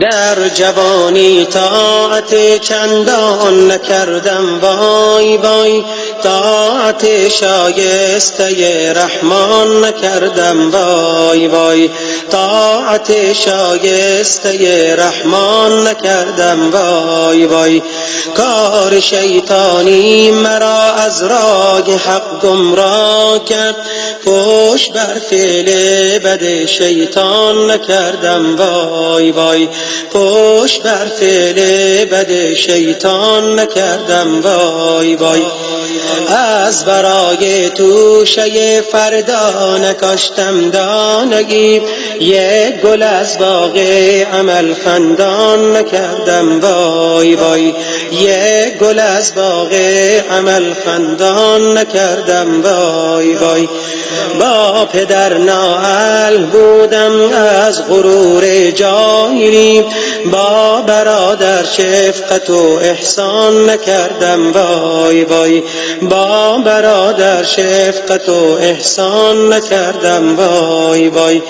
در جوانی طاعت چندان نکردم وای وای، طاعت شایسته رحمان نکردم وای وای، طاعت شایسته رحمان نکردم وای وای. کار شیطانی مرا از راه حق گمراه کرد، پشت بر فعل بد شیطان نکردم وای وای، پشت بر فعل بد شیطان نکردم وای وای. از برای توشه فردا نکاشتم دانگی، یک گل از باغ عمل خندان نکردم وای وای، یک گل از باغ عمل خندان نکردم وای وای. با پدر نااهل بودم از غرور جاهلی، با برادر شفقت و احسان نکردم وای وای، با برادر شفقت و احسان نکردم وای وای.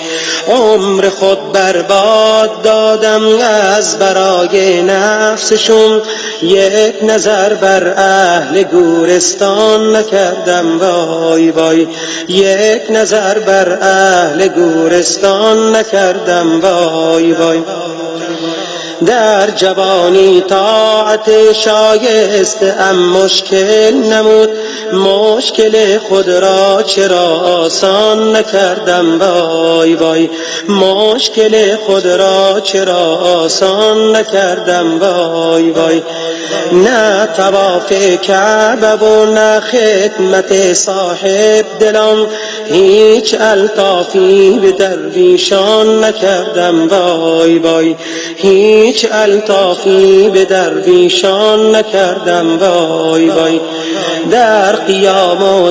عمر خود برباد دادم از برای نفسشون، یک نظر بر اهل گورستان نکردم وای وای، یک نظر بر اهل گورستان نکردم وای وای. در جوانی طاعت شایسته ام مشکل نمود، مشکل خود را چرا آسان نکردم وای وای، مشکل خود را چرا آسان نکردم وای وای. نه طواف کعبه و نه خدمت صاحب دلان، هیچ الطافی به درویشان نکردم وای وای، هیچ الطافی به درویشان نکردم وای وای. در قیام و